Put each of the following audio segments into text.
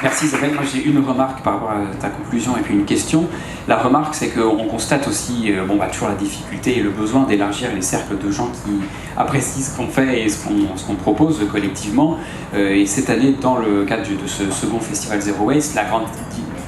Merci Isabelle. Moi j'ai une remarque par rapport à ta conclusion et puis une question. La remarque, c'est qu'on constate aussi toujours la difficulté et le besoin d'élargir les cercles de gens qui apprécient ce qu'on fait et ce qu'on propose collectivement. Et cette année, dans le cadre de ce second festival Zero Waste, la grande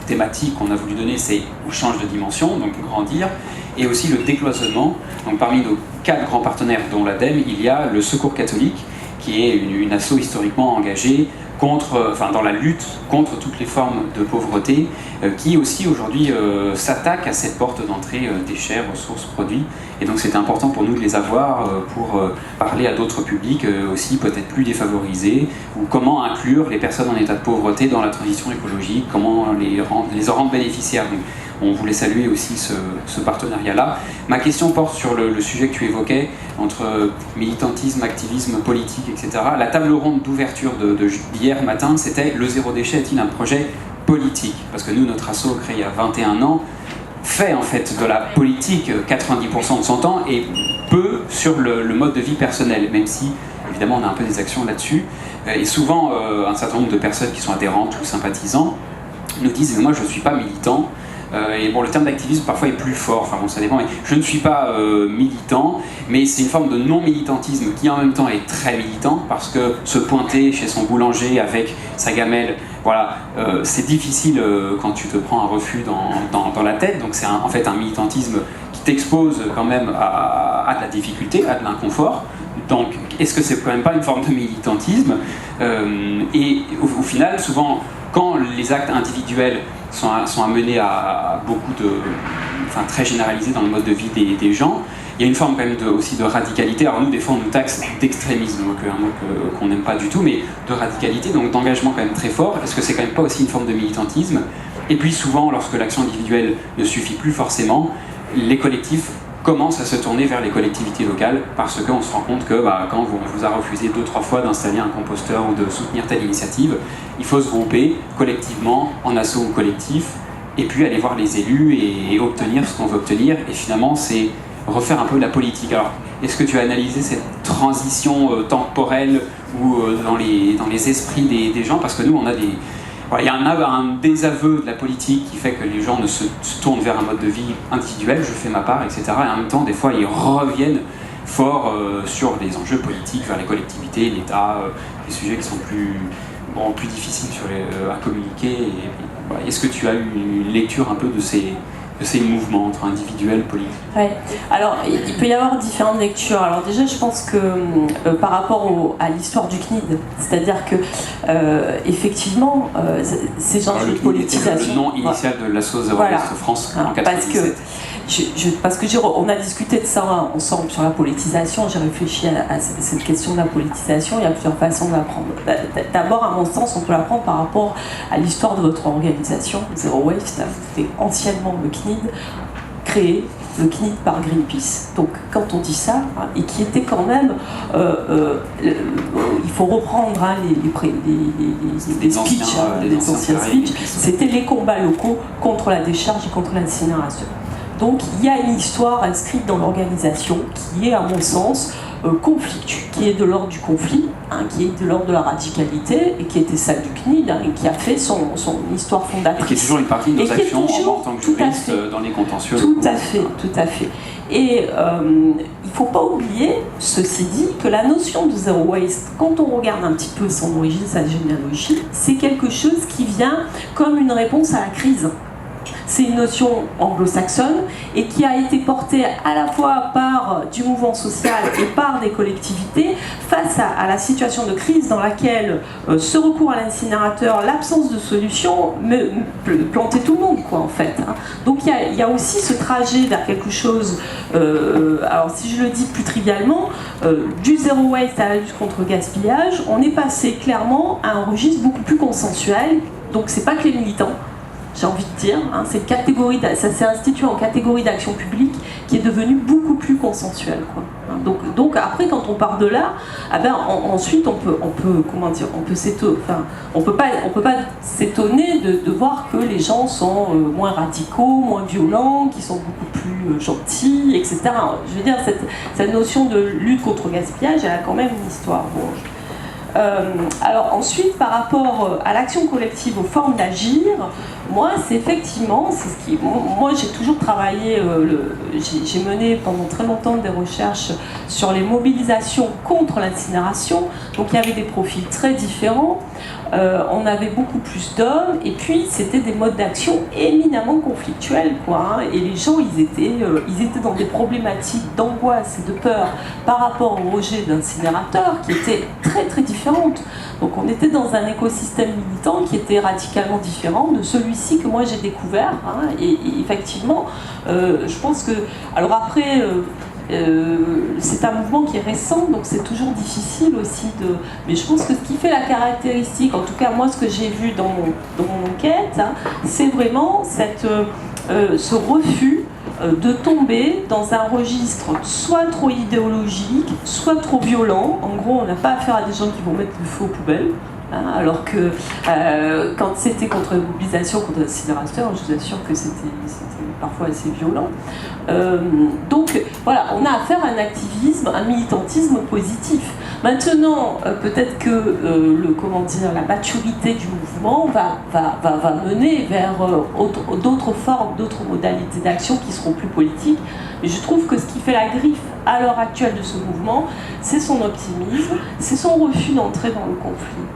thématique qu'on a voulu donner, c'est on change de dimension, donc grandir, et aussi le décloisonnement. Donc parmi nos 4 grands partenaires, dont l'ADEME, il y a le Secours catholique, qui est une asso historiquement engagée dans la lutte contre toutes les formes de pauvreté, qui aussi aujourd'hui s'attaque à cette porte d'entrée déchets, ressources, produits. Et donc c'était important pour nous de les avoir pour parler à d'autres publics aussi peut-être plus défavorisés, ou comment inclure les personnes en état de pauvreté dans la transition écologique, comment les en rendre bénéficiaires. Donc, on voulait saluer aussi ce partenariat-là. Ma question porte sur le sujet que tu évoquais, entre militantisme, activisme politique, etc. La table ronde d'ouverture d'hier matin, c'était « Le zéro déchet est-il un projet politique ?» Parce que nous, notre asso, créé il y a 21 ans, fait en fait de la politique 90% de son temps et peu sur le mode de vie personnel, même si, évidemment, on a un peu des actions là-dessus. Et souvent, un certain nombre de personnes qui sont adhérentes ou sympathisants nous disent « Moi, je ne suis pas militant ». Et bon, le terme d'activisme parfois est plus fort, enfin bon, ça dépend, mais je ne suis pas militant, mais c'est une forme de non-militantisme qui en même temps est très militant, parce que se pointer chez son boulanger avec sa gamelle, voilà, c'est difficile quand tu te prends un refus dans la tête, donc c'est en fait un militantisme qui t'expose quand même à de la difficulté, à de l'inconfort. Donc, est-ce que c'est quand même pas une forme de militantisme et au final, souvent, quand les actes individuels sont amenés à beaucoup très généralisés dans le mode de vie des gens, il y a une forme quand même aussi de radicalité. Alors nous, des fois, on nous taxe d'extrémisme, donc un mot qu'on n'aime pas du tout, mais de radicalité, donc d'engagement quand même très fort. Est-ce que c'est quand même pas aussi une forme de militantisme? Et puis souvent, lorsque l'action individuelle ne suffit plus forcément, les collectifs commence à se tourner vers les collectivités locales, parce qu'on se rend compte que quand on vous a refusé 2-3 fois d'installer un composteur ou de soutenir telle initiative, il faut se grouper collectivement, en asso ou collectif, et puis aller voir les élus et obtenir ce qu'on veut obtenir, et finalement c'est refaire un peu la politique. Alors, est-ce que tu as analysé cette transition temporelle ou dans les esprits des gens? Parce que nous, on a il y a un désaveu de la politique qui fait que les gens ne se tournent vers un mode de vie individuel, je fais ma part, etc. Et en même temps, des fois, ils reviennent fort sur des enjeux politiques, vers les collectivités, l'État, des sujets qui sont plus difficiles à communiquer. Est-ce que tu as eu une lecture un peu de ces mouvements entre individuels, politiques? Oui. Alors, il peut y avoir différentes lectures. Alors déjà, je pense que par rapport à l'histoire du CNID, c'est-à-dire que effectivement, ces gens de politisation... Le nom initial de l'asso Zero Waste France en 1997. Parce que on a discuté de ça ensemble sur la politisation, j'ai réfléchi à cette question de la politisation. Il y a plusieurs façons de l'apprendre. D'abord, à mon sens, on peut l'apprendre par rapport à l'histoire de votre organisation, Zero Waste. C'était anciennement le CNID, créé le CNID par Greenpeace. Donc quand on dit ça, et qui était quand même, il faut reprendre les speeches, les anciens speeches, c'était les combats locaux contre la décharge et contre l'incinération. Donc il y a une histoire inscrite dans l'organisation qui est, à mon sens, conflictueux, qui est de l'ordre du conflit, qui est de l'ordre de la radicalité, et qui était celle du CNID, et qui a fait son histoire fondatrice. Et qui est toujours une partie de nos actions en tant que juristes dans les contentieux. Tout à fait. Et il ne faut pas oublier, ceci dit, que la notion de zero waste, quand on regarde un petit peu son origine, sa généalogie, c'est quelque chose qui vient comme une réponse à la crise. C'est une notion anglo-saxonne et qui a été portée à la fois par du mouvement social et par des collectivités face à la situation de crise dans laquelle ce recours à l'incinérateur, l'absence de solution, plantait tout le monde, quoi, en fait. Donc il y a aussi ce trajet vers quelque chose, alors si je le dis plus trivialement, du zero waste à la lutte contre le gaspillage, on est passé clairement à un registre beaucoup plus consensuel, donc c'est pas que les militants, j'ai envie de dire, ça s'est institué en catégorie d'action publique qui est devenue beaucoup plus consensuelle, quoi. Donc après, quand on part de là, ensuite on peut pas s'étonner de voir que les gens sont moins radicaux, moins violents, qui sont beaucoup plus gentils, etc. Je veux dire, cette notion de lutte contre le gaspillage, elle a quand même une histoire. Bon. Alors ensuite, par rapport à l'action collective, aux formes d'agir, moi, c'est effectivement, c'est ce qui, moi, j'ai toujours travaillé, j'ai mené pendant très longtemps des recherches sur les mobilisations contre l'incinération. Donc il y avait des profils très différents. On avait beaucoup plus d'hommes, et puis c'était des modes d'action éminemment conflictuels, quoi, hein, et les gens, ils étaient dans des problématiques d'angoisse et de peur par rapport au rejet d'incinérateurs qui étaient très très différentes. Donc on était dans un écosystème militant qui était radicalement différent de celui-ci que moi j'ai découvert, hein, et effectivement, je pense que, alors après, c'est un mouvement qui est récent, donc c'est toujours difficile aussi de... Mais je pense que ce qui fait la caractéristique, en tout cas moi ce que j'ai vu dans mon enquête, hein, c'est vraiment ce refus de tomber dans un registre soit trop idéologique, soit trop violent. En gros, on n'a pas affaire à des gens qui vont mettre le feu aux poubelles. Hein, alors que quand c'était contre la mobilisation, contre l'incinérateur, je vous assure que c'était parfois assez violent. Donc voilà, on a affaire à un activisme, un militantisme positif. Maintenant, peut-être que la maturité du mouvement va mener vers d'autres formes, d'autres modalités d'action qui seront plus politiques. Mais je trouve que ce qui fait la griffe à l'heure actuelle de ce mouvement, c'est son optimisme, c'est son refus d'entrer dans le conflit,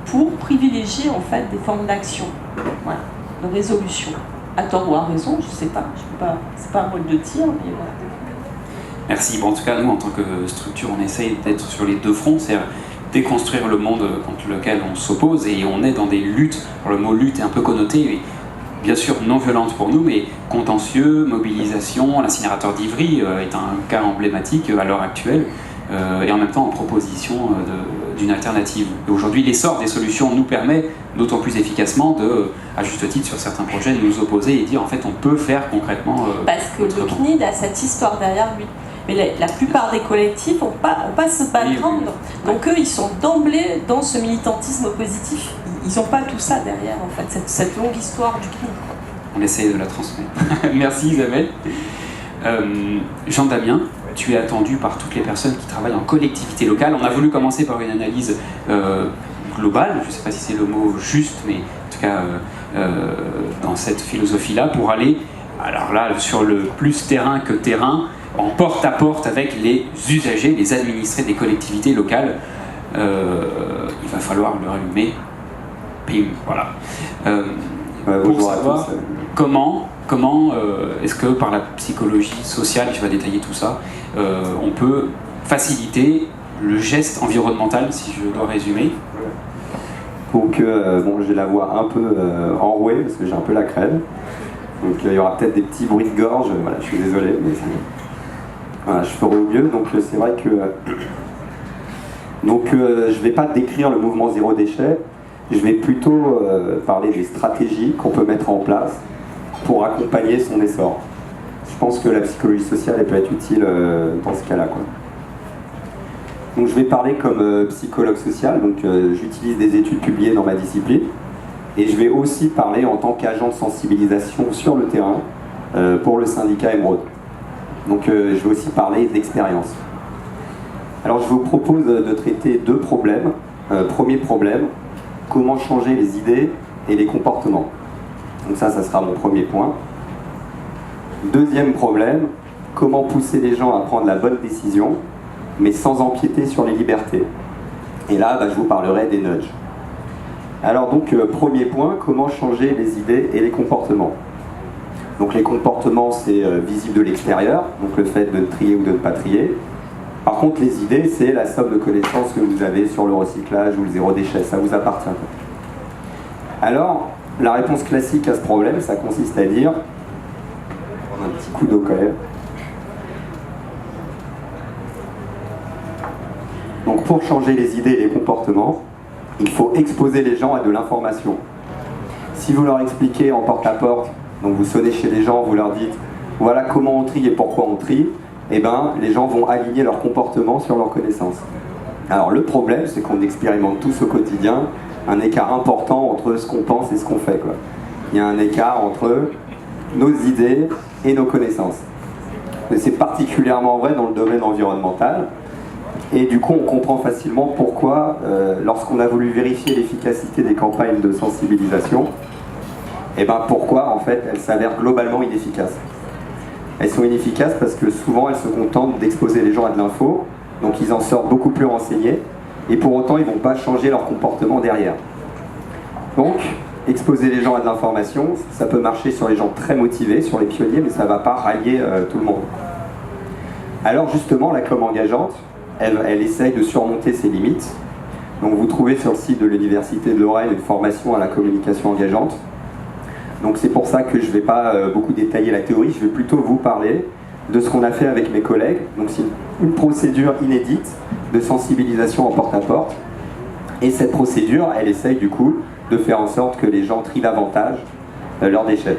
pour privilégier en fait des formes d'action, voilà, de résolution. À tort ou à raison, je ne sais pas, c'est pas un mot de tir, mais voilà. Merci. Bon, en tout cas, nous, en tant que structure, on essaye d'être sur les deux fronts, c'est-à-dire déconstruire le monde contre lequel on s'oppose, et on est dans des luttes. Alors, le mot lutte est un peu connoté, mais bien sûr non violente pour nous, mais contentieux, mobilisation. L'incinérateur d'Ivry est un cas emblématique à l'heure actuelle, et en même temps en proposition d'une alternative. Et aujourd'hui, l'essor des solutions nous permet, d'autant plus efficacement, à juste titre sur certains projets, de nous opposer et dire en fait on peut faire concrètement. Parce que le CNID a cette histoire derrière lui. Mais la plupart des collectifs n'ont pas ce background. Donc eux, ils sont d'emblée dans ce militantisme positif. Ils n'ont pas tout ça derrière, en fait, cette longue histoire du CNID. On essaie de la transmettre. Merci Isabelle. Jean-Damien, tu es attendu par toutes les personnes qui travaillent en collectivité locale. On a voulu commencer par une analyse globale, je ne sais pas si c'est le mot juste, mais en tout cas dans cette philosophie-là, pour aller, alors là, sur le plus terrain que terrain, en porte-à-porte avec les usagers, les administrés des collectivités locales. Il va falloir le rallumer. Pim, voilà. Pour savoir comment est-ce que par la psychologie sociale, je vais détailler tout ça, on peut faciliter le geste environnemental, si je dois résumer. Donc, bon, j'ai la voix un peu enrouée parce que j'ai un peu la crème. Donc, il y aura peut-être des petits bruits de gorge. Voilà, je suis désolé, mais voilà, je ferai au mieux. Donc, c'est vrai que je vais pas décrire le mouvement zéro déchet. Je vais plutôt parler des stratégies qu'on peut mettre en place pour accompagner son essor. Je pense que la psychologie sociale elle peut être utile dans ce cas-là, quoi. Donc je vais parler comme psychologue social, donc j'utilise des études publiées dans ma discipline, et je vais aussi parler en tant qu'agent de sensibilisation sur le terrain pour le syndicat Émeraude. Donc je vais aussi parler d'expérience. Alors je vous propose de traiter deux problèmes. Premier problème, comment changer les idées et les comportements. Donc ça sera mon premier point. Deuxième problème, comment pousser les gens à prendre la bonne décision, mais sans empiéter sur les libertés. Et là, je vous parlerai des nudges. Alors donc, premier point, comment changer les idées et les comportements. Donc les comportements, c'est visible de l'extérieur, donc le fait de trier ou de ne pas trier. Par contre, les idées, c'est la somme de connaissances que vous avez sur le recyclage ou le zéro déchet, ça vous appartient. Alors, la réponse classique à ce problème, ça consiste à dire, on a un petit coup d'eau quand même. Donc pour changer les idées et les comportements, il faut exposer les gens à de l'information. Si vous leur expliquez en porte-à-porte, donc vous sonnez chez les gens, vous leur dites voilà comment on trie et pourquoi on trie, eh ben, les gens vont aligner leur comportement sur leurs connaissances. Alors le problème, c'est qu'on expérimente tous au quotidien un écart important entre ce qu'on pense et ce qu'on fait, quoi. Il y a un écart entre nos idées et nos connaissances. Et c'est particulièrement vrai dans le domaine environnemental. Et du coup, on comprend facilement pourquoi, lorsqu'on a voulu vérifier l'efficacité des campagnes de sensibilisation, et ben pourquoi en fait elles s'avèrent globalement inefficaces. Elles sont inefficaces parce que souvent elles se contentent d'exposer les gens à de l'info, donc ils en sortent beaucoup plus renseignés, et pour autant ils ne vont pas changer leur comportement derrière. Donc, exposer les gens à de l'information, ça peut marcher sur les gens très motivés, sur les pionniers, mais ça ne va pas rallier tout le monde. Alors justement, la com engageante, elle essaye de surmonter ses limites. Donc vous trouvez sur le site de l'Université de Lorraine une formation à la communication engageante. Donc c'est pour ça que je ne vais pas beaucoup détailler la théorie, je vais plutôt vous parler de ce qu'on a fait avec mes collègues. Donc c'est une procédure inédite de sensibilisation en porte-à-porte. Et cette procédure, elle essaye du coup de faire en sorte que les gens trient davantage leurs déchets.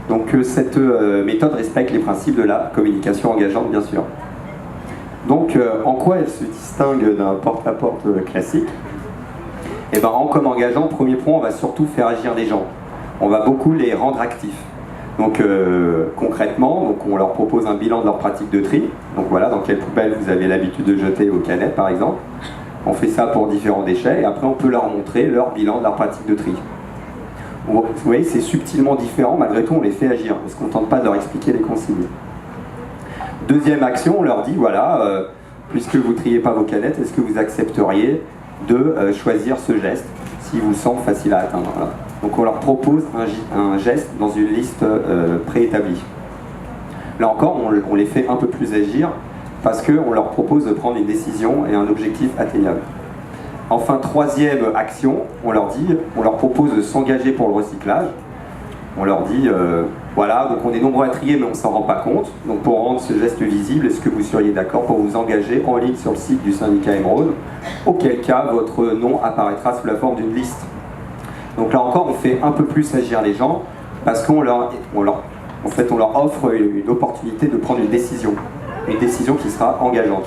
Donc cette méthode respecte les principes de la communication engageante, bien sûr. Donc en quoi elle se distingue d'un porte-à-porte classique? Et ben, en com engageant, premier point, on va surtout faire agir les gens. On va beaucoup les rendre actifs. Donc concrètement, donc, on leur propose un bilan de leur pratique de tri. Donc voilà, dans quelle poubelle vous avez l'habitude de jeter aux canettes par exemple. On fait ça pour différents déchets et après on peut leur montrer leur bilan de leur pratique de tri. Vous voyez, c'est subtilement différent, malgré tout on les fait agir. On ne se contente pas de leur expliquer les consignes. Deuxième action, on leur dit, voilà, puisque vous ne triez pas vos canettes, est-ce que vous accepteriez de choisir ce geste, s'il vous semble facile à atteindre. Voilà. Donc on leur propose un geste dans une liste préétablie. Là encore, on les fait un peu plus agir, parce qu'on leur propose de prendre une décision et un objectif atteignable. Enfin, troisième action, on leur propose de s'engager pour le recyclage. On leur dit, voilà, donc on est nombreux à trier mais on ne s'en rend pas compte. Donc pour rendre ce geste visible, est-ce que vous seriez d'accord pour vous engager en ligne sur le site du syndicat Émeraude? Auquel cas, votre nom apparaîtra sous la forme d'une liste. Donc là encore, on fait un peu plus agir les gens parce qu'on leur offre une opportunité de prendre une décision qui sera engageante.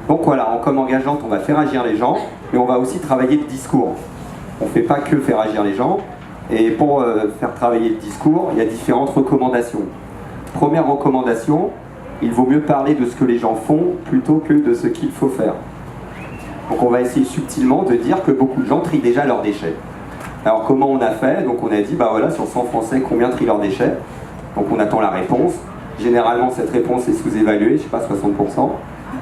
Donc voilà, en com engageante, on va faire agir les gens, mais on va aussi travailler le discours. On ne fait pas que faire agir les gens, et pour faire travailler le discours, il y a différentes recommandations. Première recommandation, il vaut mieux parler de ce que les gens font plutôt que de ce qu'il faut faire. Donc on va essayer subtilement de dire que beaucoup de gens trient déjà leurs déchets. Alors comment on a fait? Donc on a dit, bah voilà, sur 100 Français, combien trient leurs déchets? Donc on attend la réponse. Généralement, cette réponse est sous-évaluée, je ne sais pas, 60%.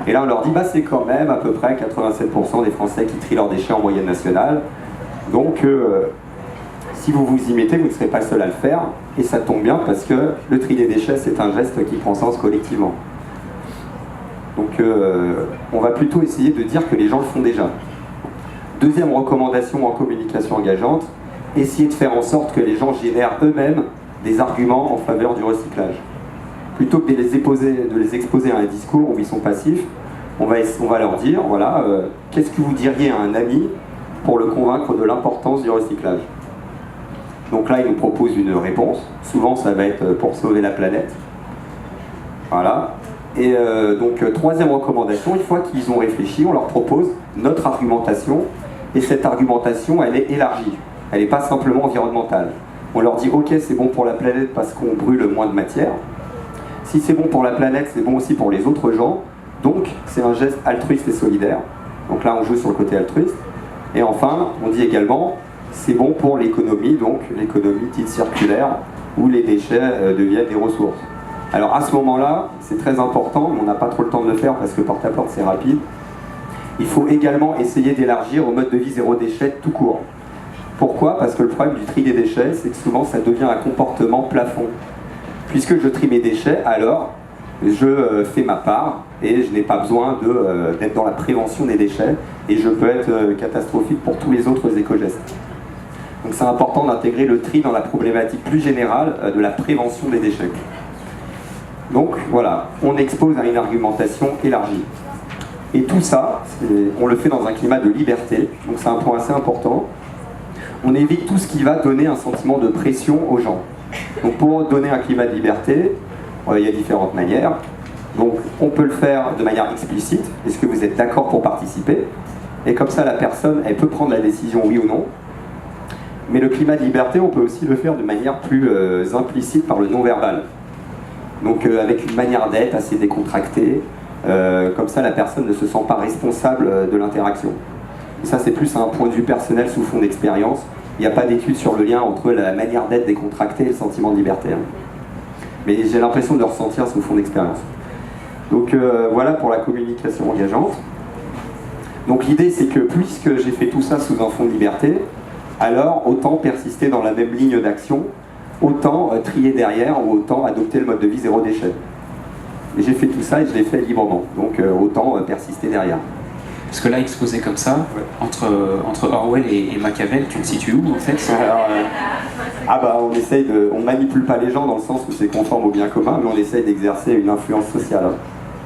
Et là, on leur dit, bah, c'est quand même à peu près 87% des Français qui trient leurs déchets en moyenne nationale. Donc, si vous vous y mettez, vous ne serez pas le seul à le faire. Et ça tombe bien parce que le tri des déchets, c'est un geste qui prend sens collectivement. Donc, on va plutôt essayer de dire que les gens le font déjà. Deuxième recommandation en communication engageante, essayer de faire en sorte que les gens génèrent eux-mêmes des arguments en faveur du recyclage. Plutôt que de les exposer à un discours où ils sont passifs, on va leur dire, voilà, qu'est-ce que vous diriez à un ami pour le convaincre de l'importance du recyclage? Donc là, ils nous proposent une réponse. Souvent, ça va être pour sauver la planète. Voilà. Et donc, troisième recommandation, une fois qu'ils ont réfléchi, on leur propose notre argumentation. Et cette argumentation, elle est élargie. Elle n'est pas simplement environnementale. On leur dit, ok, c'est bon pour la planète parce qu'on brûle moins de matière. Si c'est bon pour la planète, c'est bon aussi pour les autres gens. Donc, c'est un geste altruiste et solidaire. Donc là, on joue sur le côté altruiste. Et enfin, on dit également, c'est bon pour l'économie, donc l'économie dite circulaire, où les déchets deviennent des ressources. Alors à ce moment-là, c'est très important, mais on n'a pas trop le temps de le faire parce que porte-à-porte, c'est rapide. Il faut également essayer d'élargir au mode de vie zéro déchet tout court. Pourquoi? Parce que le problème du tri des déchets, c'est que souvent, ça devient un comportement plafond. Puisque je trie mes déchets, alors je fais ma part et je n'ai pas besoin d'être dans la prévention des déchets et je peux être catastrophique pour tous les autres éco-gestes. Donc c'est important d'intégrer le tri dans la problématique plus générale de la prévention des déchets. Donc voilà, on expose à une argumentation élargie. Et tout ça, on le fait dans un climat de liberté, donc c'est un point assez important. On évite tout ce qui va donner un sentiment de pression aux gens. Donc pour donner un climat de liberté, il y a différentes manières. Donc on peut le faire de manière explicite. Est-ce que vous êtes d'accord pour participer? Et comme ça la personne, elle peut prendre la décision oui ou non. Mais le climat de liberté, on peut aussi le faire de manière plus implicite par le non-verbal. Donc avec une manière d'être assez décontractée, Comme ça, la personne ne se sent pas responsable de l'interaction. Et ça, c'est plus un point de vue personnel sous fond d'expérience. Il n'y a pas d'étude sur le lien entre la manière d'être décontractée et le sentiment de liberté. Mais j'ai l'impression de le ressentir sous fond d'expérience. Donc voilà pour la communication engageante. Donc l'idée, c'est que puisque j'ai fait tout ça sous un fond de liberté, alors autant persister dans la même ligne d'action, autant trier derrière ou autant adopter le mode de vie zéro déchet. Et j'ai fait tout ça et je l'ai fait librement, donc autant persister derrière. Parce que là, exposé comme ça, ouais. entre Orwell et Machiavel, tu te situes où en fait? Alors, on manipule pas les gens dans le sens où c'est conforme au bien commun, mais on essaye d'exercer une influence sociale.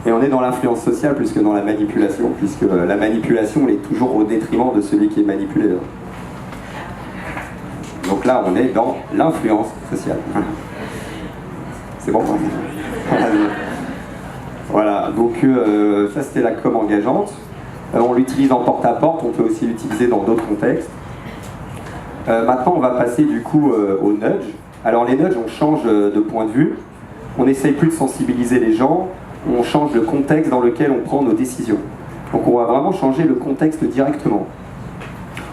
Et on est dans l'influence sociale plus que dans la manipulation, puisque la manipulation elle est toujours au détriment de celui qui est manipulé. Donc là, on est dans l'influence sociale. C'est bon? Voilà, donc ça c'était la com engageante. On l'utilise en porte-à-porte, on peut aussi l'utiliser dans d'autres contextes. Maintenant, on va passer du coup au nudge. Alors les nudges, on change de point de vue. On n'essaye plus de sensibiliser les gens, on change le contexte dans lequel on prend nos décisions. Donc on va vraiment changer le contexte directement.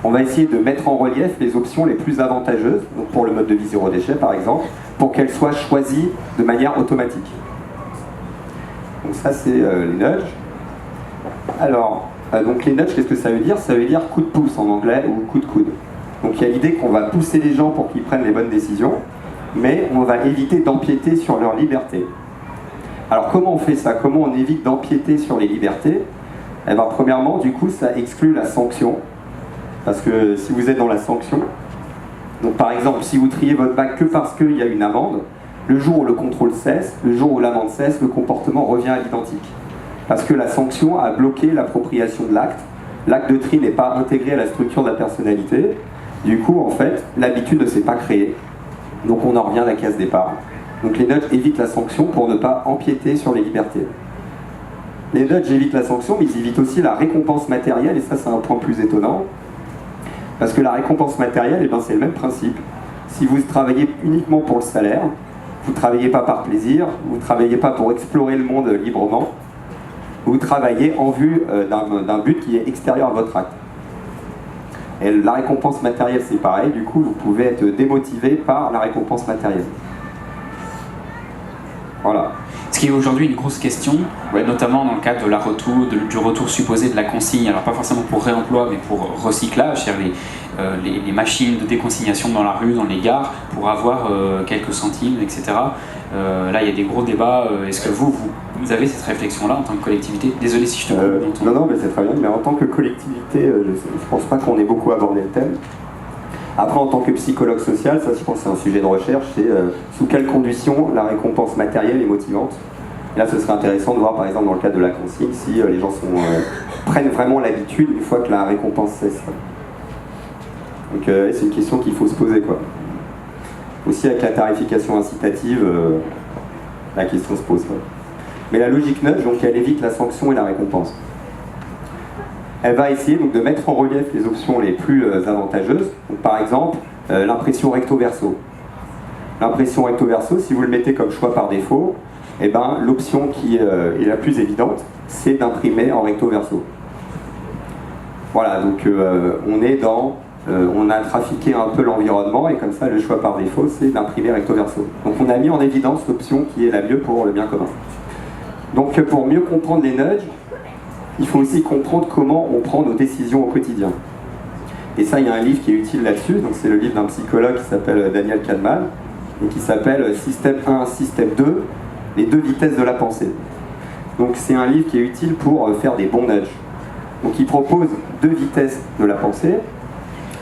On va essayer de mettre en relief les options les plus avantageuses, donc pour le mode de vie zéro déchet par exemple, pour qu'elles soient choisies de manière automatique. Donc ça c'est les nudges. Alors, donc les nudges, qu'est-ce que ça veut dire? Ça veut dire coup de pouce en anglais ou coup de coude. Donc il y a l'idée qu'on va pousser les gens pour qu'ils prennent les bonnes décisions, mais on va éviter d'empiéter sur leur liberté. Alors comment on fait ça? Comment on évite d'empiéter sur les libertés? Eh bien, premièrement, du coup, ça exclut la sanction. Parce que si vous êtes dans la sanction, donc par exemple, si vous triez votre bac que parce qu'il y a une amende, le jour où le contrôle cesse, le jour où l'amende cesse, le comportement revient à l'identique. Parce que la sanction a bloqué l'appropriation de l'acte. L'acte de tri n'est pas intégré à la structure de la personnalité. Du coup, en fait, l'habitude ne s'est pas créée. Donc on en revient à la case départ. Donc les nudges évitent la sanction pour ne pas empiéter sur les libertés. Les nudges évitent la sanction, mais ils évitent aussi la récompense matérielle, et ça c'est un point plus étonnant. Parce que la récompense matérielle, eh ben, c'est le même principe. Si vous travaillez uniquement pour le salaire, vous ne travaillez pas par plaisir, vous ne travaillez pas pour explorer le monde librement, vous travaillez en vue d'un but qui est extérieur à votre acte. Et la récompense matérielle, c'est pareil, du coup, vous pouvez être démotivé par la récompense matérielle. Voilà. Ce qui est aujourd'hui une grosse question, notamment dans le cadre de du retour supposé de la consigne, alors pas forcément pour réemploi, mais pour recyclage, c'est-à-dire les machines de déconsignation dans la rue, dans les gares, pour avoir quelques centimes, etc. Là, il y a des gros débats. Est-ce que vous avez cette réflexion-là en tant que collectivité? Désolé si je te coupe. Non, mais c'est très bien. Mais en tant que collectivité, je ne pense pas qu'on ait beaucoup abordé le thème. Après, en tant que psychologue social, ça je pense que c'est un sujet de recherche, c'est sous quelles conditions la récompense matérielle est motivante. Et là, ce serait intéressant de voir, par exemple, dans le cadre de la consigne, si les gens prennent vraiment l'habitude une fois que la récompense cesse. Donc c'est une question qu'il faut se poser, quoi. Aussi, avec la tarification incitative, la question se pose, quoi. Mais la logique nudge, donc, elle évite la sanction et la récompense. Elle va essayer donc de mettre en relief les options les plus avantageuses. Donc, par exemple, l'impression recto-verso. L'impression recto-verso, si vous le mettez comme choix par défaut, eh ben, l'option qui est la plus évidente, c'est d'imprimer en recto-verso. Voilà, donc on a trafiqué un peu l'environnement et comme ça, le choix par défaut, c'est d'imprimer recto-verso. Donc on a mis en évidence l'option qui est la mieux pour le bien commun. Donc pour mieux comprendre les nudges, il faut aussi comprendre comment on prend nos décisions au quotidien. Et ça, il y a un livre qui est utile là-dessus, donc c'est le livre d'un psychologue qui s'appelle Daniel Kahneman, et qui s'appelle Système 1, Système 2, les deux vitesses de la pensée. Donc c'est un livre qui est utile pour faire des bons nudges. Donc il propose deux vitesses de la pensée,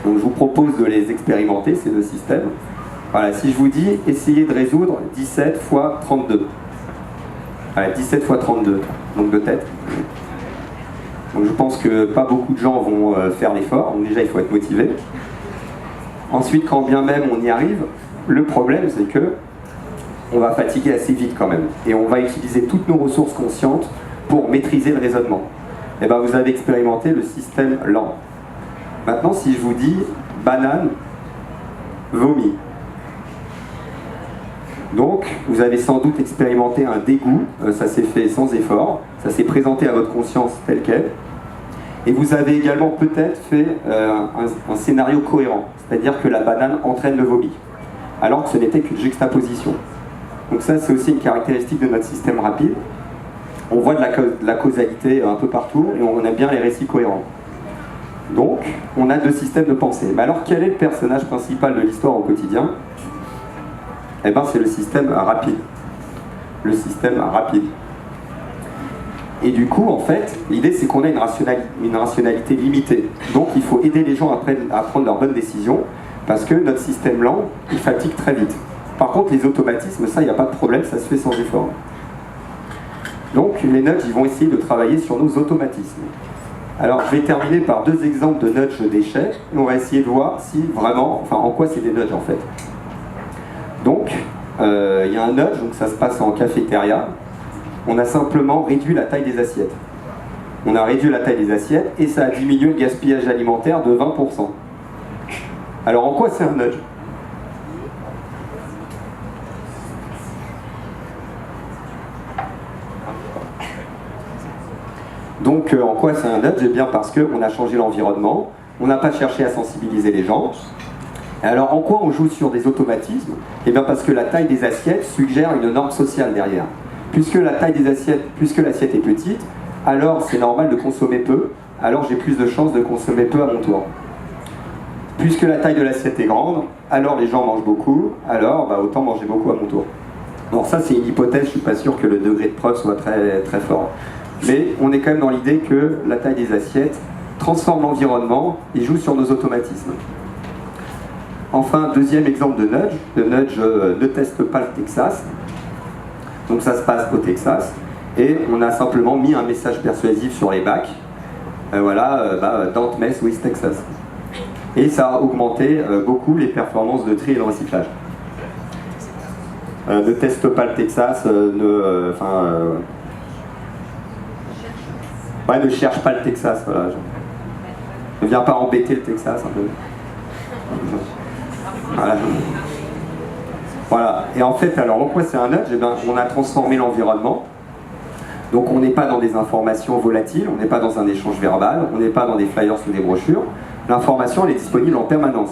donc je vous propose de les expérimenter, ces deux systèmes. Voilà, si je vous dis, essayez de résoudre 17 fois 32. Voilà, 17 fois 32, donc de tête. Donc je pense que pas beaucoup de gens vont faire l'effort, donc déjà il faut être motivé. Ensuite, quand bien même on y arrive, le problème c'est que on va fatiguer assez vite quand même. Et on va utiliser toutes nos ressources conscientes pour maîtriser le raisonnement. Et bien vous avez expérimenté le système lent. Maintenant si je vous dis banane, vomi. Donc, vous avez sans doute expérimenté un dégoût, ça s'est fait sans effort, ça s'est présenté à votre conscience tel quel, et vous avez également peut-être fait un scénario cohérent, c'est-à-dire que la banane entraîne le vomi, alors que ce n'était qu'une juxtaposition. Donc ça, c'est aussi une caractéristique de notre système rapide. On voit de la causalité un peu partout, et on aime bien les récits cohérents. Donc, on a deux systèmes de pensée. Mais alors, quel est le personnage principal de l'histoire au quotidien ? Eh bien, c'est le système rapide. Le système rapide. Et du coup, en fait, l'idée, c'est qu'on a une rationalité limitée. Donc, il faut aider les gens à prendre leurs bonnes décisions, parce que notre système lent, il fatigue très vite. Par contre, les automatismes, ça, il n'y a pas de problème, ça se fait sans effort. Donc, les nudges, ils vont essayer de travailler sur nos automatismes. Alors, je vais terminer par deux exemples de nudges d'échecs, et on va essayer de voir si vraiment, enfin, en quoi c'est des nudges, en fait. Donc, il y a un nudge, donc ça se passe en cafétéria. On a simplement réduit la taille des assiettes. On a réduit la taille des assiettes et ça a diminué le gaspillage alimentaire de 20%. Alors, en quoi c'est un nudge ? Donc, en quoi c'est un nudge ? Eh bien, parce qu'on a changé l'environnement, on n'a pas cherché à sensibiliser les gens. Alors, en quoi on joue sur des automatismes ? Eh bien, parce que la taille des assiettes suggère une norme sociale derrière. Puisque l'assiette est petite, alors c'est normal de consommer peu, alors j'ai plus de chances de consommer peu à mon tour. Puisque la taille de l'assiette est grande, alors les gens mangent beaucoup, alors autant manger beaucoup à mon tour. Alors ça, c'est une hypothèse, je ne suis pas sûr que le degré de preuve soit très, très fort. Mais on est quand même dans l'idée que la taille des assiettes transforme l'environnement et joue sur nos automatismes. Enfin, deuxième exemple de nudge. Le nudge ne teste pas le Texas. Donc ça se passe au Texas. Et on a simplement mis un message persuasif sur les bacs. Don't mess with Texas. Et ça a augmenté beaucoup les performances de tri et de recyclage. Ne teste pas le Texas, ne cherche pas le Texas, voilà. Ne viens pas embêter le Texas un peu. Voilà. Et en fait, alors en quoi c'est un nudge ? Eh bien, on a transformé l'environnement. Donc on n'est pas dans des informations volatiles, on n'est pas dans un échange verbal, on n'est pas dans des flyers ou des brochures. L'information, elle est disponible en permanence.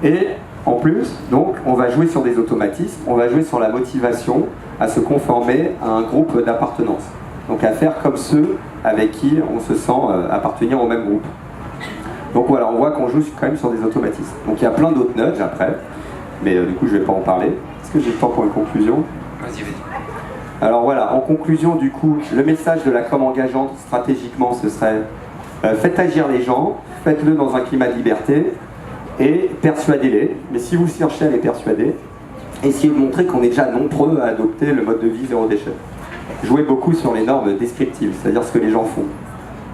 Et en plus, donc, on va jouer sur des automatismes, on va jouer sur la motivation à se conformer à un groupe d'appartenance. Donc à faire comme ceux avec qui on se sent appartenir au même groupe. Donc voilà, on voit qu'on joue quand même sur des automatismes. Donc il y a plein d'autres nudges après, mais du coup je ne vais pas en parler. Est-ce que j'ai le temps pour une conclusion ? Vas-y. Alors voilà, en conclusion du coup, le message de la com engageante stratégiquement, ce serait faites agir les gens, faites-le dans un climat de liberté et persuadez-les. Mais si vous cherchez à les persuader, essayez de montrer qu'on est déjà nombreux à adopter le mode de vie zéro déchet. Jouez beaucoup sur les normes descriptives, c'est-à-dire ce que les gens font.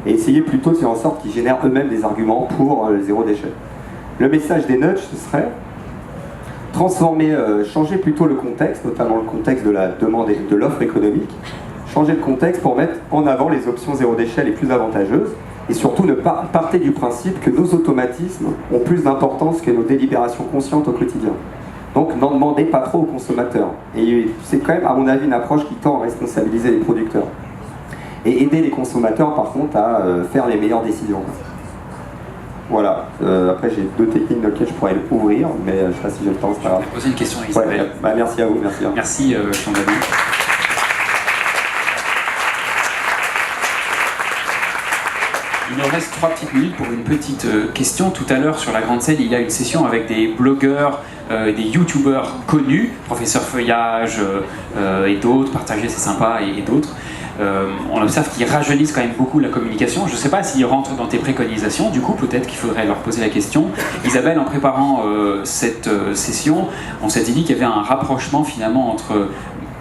Et essayez plutôt de faire en sorte qu'ils génèrent eux-mêmes des arguments pour le zéro déchet. Le message des nudges, ce serait changer plutôt le contexte, notamment le contexte de la demande et de l'offre économique, changer le contexte pour mettre en avant les options zéro déchet les plus avantageuses, et surtout ne pas partir du principe que nos automatismes ont plus d'importance que nos délibérations conscientes au quotidien. Donc n'en demandez pas trop aux consommateurs. Et c'est quand même, à mon avis, une approche qui tend à responsabiliser les producteurs. Et aider les consommateurs, par contre, à faire les meilleures décisions. Voilà. Après, j'ai deux techniques dans lesquelles je pourrais ouvrir, mais je ne sais pas si j'ai le temps, c'est pas grave. Je vais poser une question à Isabelle. Ouais, merci à vous, merci. Merci, Jean-David. Il nous reste 3 petites minutes pour une petite question. Tout à l'heure, sur la grande scène, il y a une session avec des blogueurs, des youtubeurs connus, Professeur Feuillage et d'autres, Partager c'est sympa et d'autres. On observe qu'ils rajeunissent quand même beaucoup la communication. Je ne sais pas s'ils rentrent dans tes préconisations, du coup peut-être qu'il faudrait leur poser la question. Isabelle, en préparant cette session, on s'était dit qu'il y avait un rapprochement finalement entre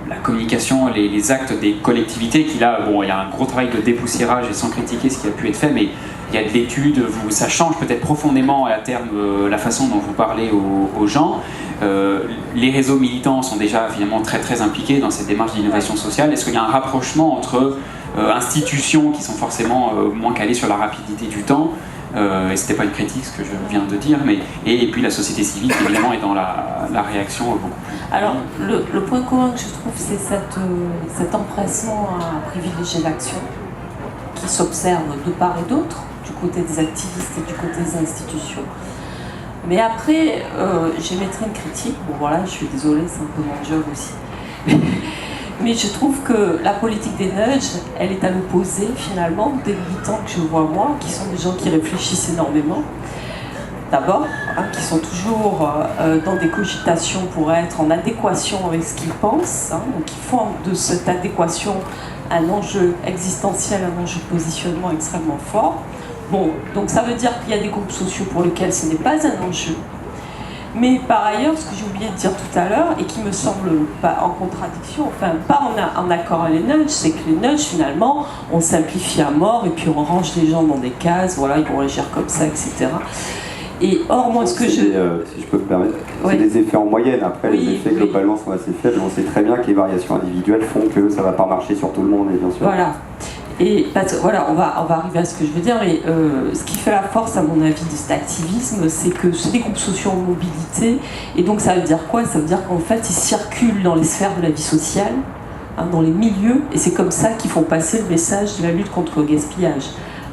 la communication, les actes des collectivités, qui là, bon, il y a un gros travail de dépoussiérage et sans critiquer ce qui a pu être fait, mais il y a de l'étude, ça change peut-être profondément à terme la façon dont vous parlez aux gens. Les réseaux militants sont déjà finalement très très impliqués dans cette démarche d'innovation sociale. Est-ce qu'il y a un rapprochement entre institutions qui sont forcément moins calées sur la rapidité du temps et c'était pas une critique ce que je viens de dire, mais et puis la société civile qui évidemment est dans la réaction beaucoup plus. Alors le point commun que je trouve, c'est cet empressement à privilégier l'action qui s'observe de part et d'autre, du côté des activistes et du côté des institutions. Mais après, j'émettrai une critique. Bon voilà, je suis désolée, c'est un peu mon job aussi. Mais je trouve que la politique des nudges, elle est à l'opposé finalement des militants que je vois moi, qui sont des gens qui réfléchissent énormément. D'abord, qui sont toujours dans des cogitations pour être en adéquation avec ce qu'ils pensent, donc ils font de cette adéquation un enjeu existentiel, un enjeu de positionnement extrêmement fort. Bon, donc ça veut dire qu'il y a des groupes sociaux pour lesquels ce n'est pas un enjeu. Mais par ailleurs, ce que j'ai oublié de dire tout à l'heure, et qui me semble pas en contradiction, enfin pas en accord avec les nudges, c'est que les nudges, finalement, on simplifie à mort et puis on range les gens dans des cases, voilà, ils vont réagir comme ça, etc. Et or, moi, ce que si je peux me permettre, c'est des effets en moyenne. Après, les effets globalement sont assez faibles. On sait très bien que les variations individuelles font que ça ne va pas marcher sur tout le monde, et bien sûr. Voilà. Et voilà, on va arriver à ce que je veux dire, mais ce qui fait la force, à mon avis, de cet activisme, c'est que c'est des groupes sociaux en mobilité, et donc ça veut dire quoi? Ça veut dire qu'en fait, ils circulent dans les sphères de la vie sociale, dans les milieux, et c'est comme ça qu'ils font passer le message de la lutte contre le gaspillage.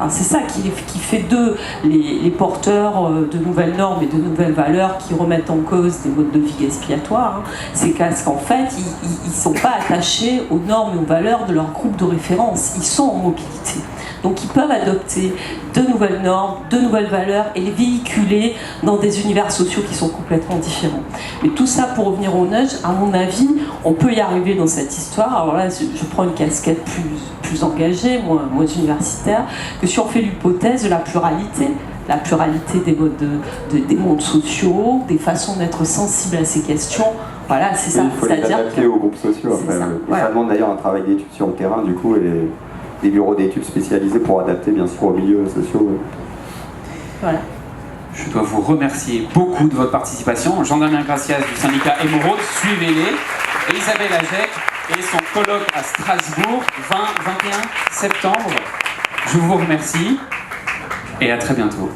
C'est ça qui fait d'eux les porteurs de nouvelles normes et de nouvelles valeurs qui remettent en cause des modes de vie gaspillatoires. C'est qu'en fait, ils ne sont pas attachés aux normes et aux valeurs de leur groupe de référence. Ils sont en mobilité. Donc ils peuvent adopter de nouvelles normes, de nouvelles valeurs et les véhiculer dans des univers sociaux qui sont complètement différents. Mais tout ça pour revenir au nudge, à mon avis, on peut y arriver dans cette histoire. Alors là, je prends une casquette plus engagée, moins universitaire, que si on fait l'hypothèse de la pluralité des modes des mondes sociaux, des façons d'être sensibles à ces questions. Voilà, c'est ça. Il faut les adapter aux groupes sociaux. Après, ça demande d'ailleurs un travail d'étude sur le terrain, du coup, et des bureaux d'études spécialisés pour adapter bien sûr aux milieux sociaux. Voilà. Je dois vous remercier beaucoup de votre participation. Jean-Damien Gracias du syndicat Émeraude, suivez-les. Isabelle Agec et son colloque à Strasbourg, 20-21 septembre. Je vous remercie et à très bientôt.